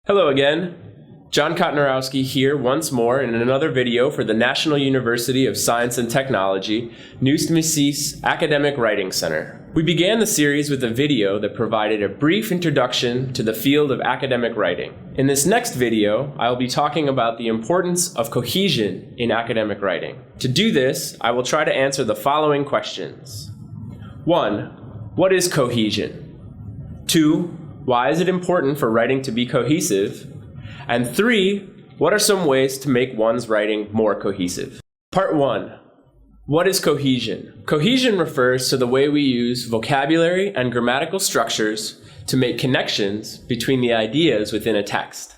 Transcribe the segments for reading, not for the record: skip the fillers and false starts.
Hello again. John Kotnorowski here once more in another video for the National University of Science and Technology, NUSTMSIS Academic Writing Center. We began the series with a video that provided a brief introduction to the field of academic writing. In this next video, I will be talking about the importance of cohesion in academic writing. To do this, I will try to answer the following questions. 1. What is cohesion? 2. Why is it important for writing to be cohesive? And 3, what are some ways to make one's writing more cohesive? Part 1. What is cohesion? Cohesion refers to the way we use vocabulary and grammatical structures to make connections between the ideas within a text.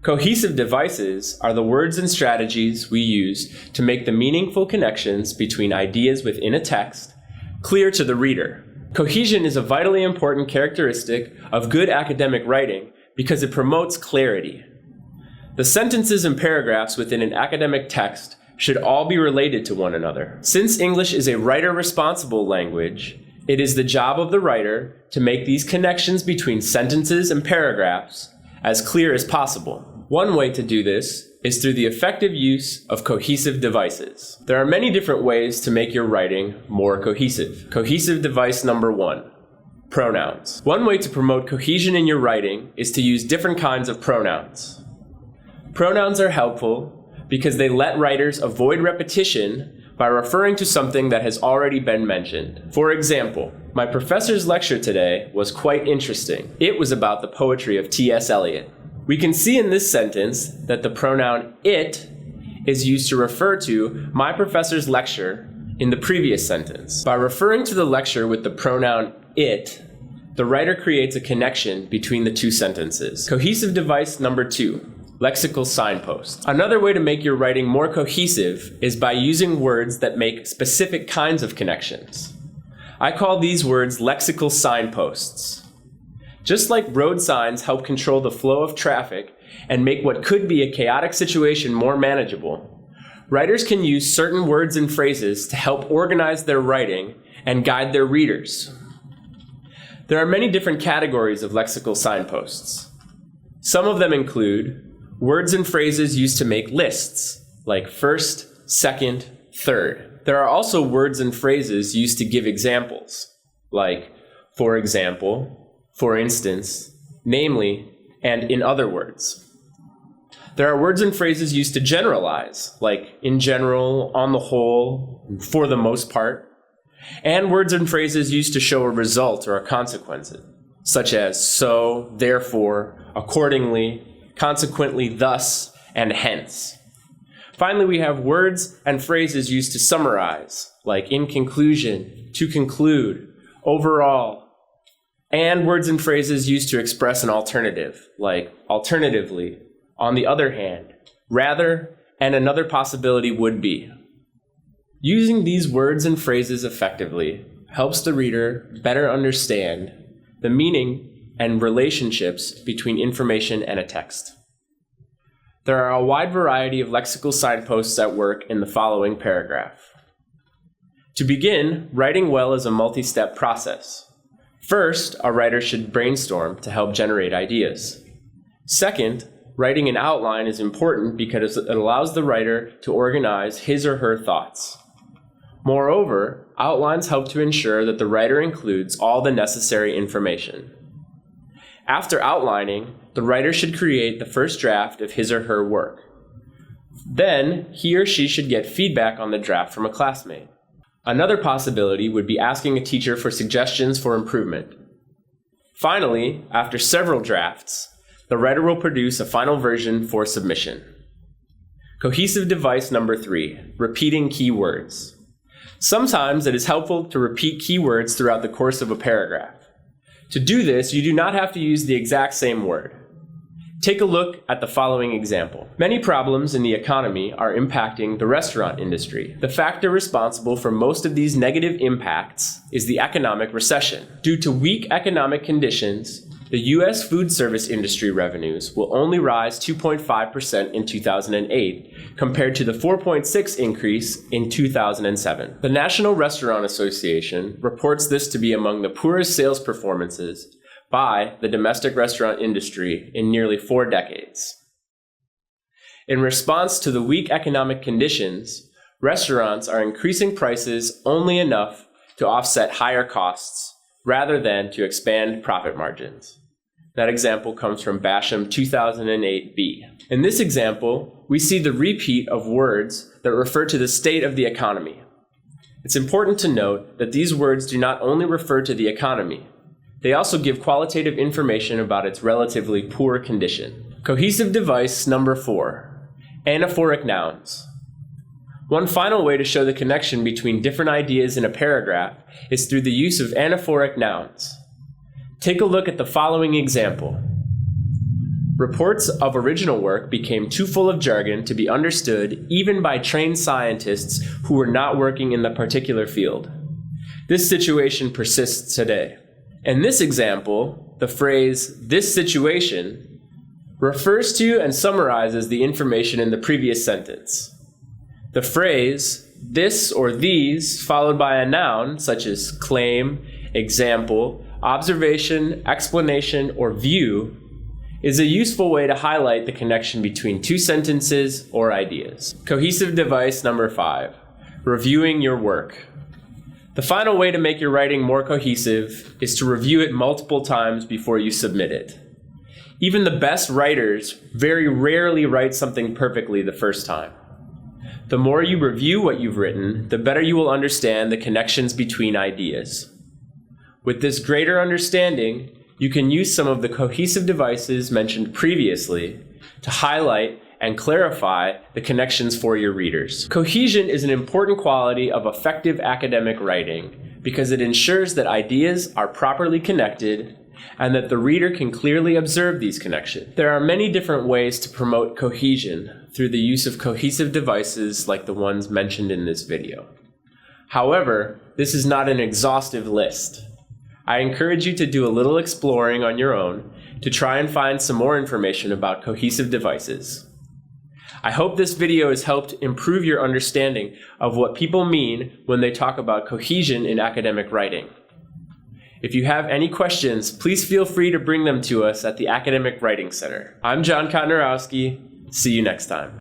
Cohesive devices are the words and strategies we use to make the meaningful connections between ideas within a text clear to the reader. Cohesion is a vitally important characteristic of good academic writing because it promotes clarity. The sentences and paragraphs within an academic text should all be related to one another. Since English is a writer-responsible language, it is the job of the writer to make these connections between sentences and paragraphs as clear as possible. One way to do this is through the effective use of cohesive devices. There are many different ways to make your writing more cohesive. Cohesive device number 1, pronouns. One way to promote cohesion in your writing is to use different kinds of pronouns. Pronouns are helpful because they let writers avoid repetition by referring to something that has already been mentioned. For example, my professor's lecture today was quite interesting. It was about the poetry of T.S. Eliot. We can see in this sentence that the pronoun it is used to refer to my professor's lecture in the previous sentence. By referring to the lecture with the pronoun it, the writer creates a connection between the two sentences. Cohesive device number 2, lexical signposts. Another way to make your writing more cohesive is by using words that make specific kinds of connections. I call these words lexical signposts. Just like road signs help control the flow of traffic and make what could be a chaotic situation more manageable, writers can use certain words and phrases to help organize their writing and guide their readers. There are many different categories of lexical signposts. Some of them include words and phrases used to make lists, like first, second, third. There are also words and phrases used to give examples, like for example, for instance, namely, and in other words. There are words and phrases used to generalize, like in general, on the whole, for the most part, and words and phrases used to show a result or a consequence, such as so, therefore, accordingly, consequently, thus, and hence. Finally, we have words and phrases used to summarize, like in conclusion, to conclude, overall, and words and phrases used to express an alternative, like alternatively, on the other hand, rather, and another possibility would be. Using these words and phrases effectively helps the reader better understand the meaning and relationships between information and a text. There are a wide variety of lexical signposts at work in the following paragraph. To begin, writing well is a multi-step process. First, a writer should brainstorm to help generate ideas. Second, writing an outline is important because it allows the writer to organize his or her thoughts. Moreover, outlines help to ensure that the writer includes all the necessary information. After outlining, the writer should create the first draft of his or her work. Then, he or she should get feedback on the draft from a classmate. Another possibility would be asking a teacher for suggestions for improvement. Finally, after several drafts, the writer will produce a final version for submission. Cohesive device number 3, repeating keywords. Sometimes it is helpful to repeat keywords throughout the course of a paragraph. To do this, you do not have to use the exact same word. Take a look at the following example. Many problems in the economy are impacting the restaurant industry. The factor responsible for most of these negative impacts is the economic recession. Due to weak economic conditions, the U.S. food service industry revenues will only rise 2.5% in 2008 compared to the 4.6% increase in 2007. The National Restaurant Association reports this to be among the poorest sales performances by the domestic restaurant industry in nearly 4 decades. In response to the weak economic conditions, restaurants are increasing prices only enough to offset higher costs rather than to expand profit margins. That example comes from Basham 2008b. In this example, we see the repeat of words that refer to the state of the economy. It's important to note that these words do not only refer to the economy, they also give qualitative information about its relatively poor condition. Cohesive device number 4, anaphoric nouns. One final way to show the connection between different ideas in a paragraph is through the use of anaphoric nouns. Take a look at the following example. Reports of original work became too full of jargon to be understood even by trained scientists who were not working in the particular field. This situation persists today. In this example, the phrase, "this situation," refers to and summarizes the information in the previous sentence. The phrase, "this" or "these," followed by a noun such as claim, example, observation, explanation, or view, is a useful way to highlight the connection between 2 sentences or ideas. Cohesive device number 5, reviewing your work. The final way to make your writing more cohesive is to review it multiple times before you submit it. Even the best writers very rarely write something perfectly the first time. The more you review what you've written, the better you will understand the connections between ideas. With this greater understanding, you can use some of the cohesive devices mentioned previously to highlight and clarify the connections for your readers. Cohesion is an important quality of effective academic writing because it ensures that ideas are properly connected and that the reader can clearly observe these connections. There are many different ways to promote cohesion through the use of cohesive devices like the ones mentioned in this video. However, this is not an exhaustive list. I encourage you to do a little exploring on your own to try and find some more information about cohesive devices. I hope this video has helped improve your understanding of what people mean when they talk about cohesion in academic writing. If you have any questions, please feel free to bring them to us at the Academic Writing Center. I'm John Kotnerowski. See you next time.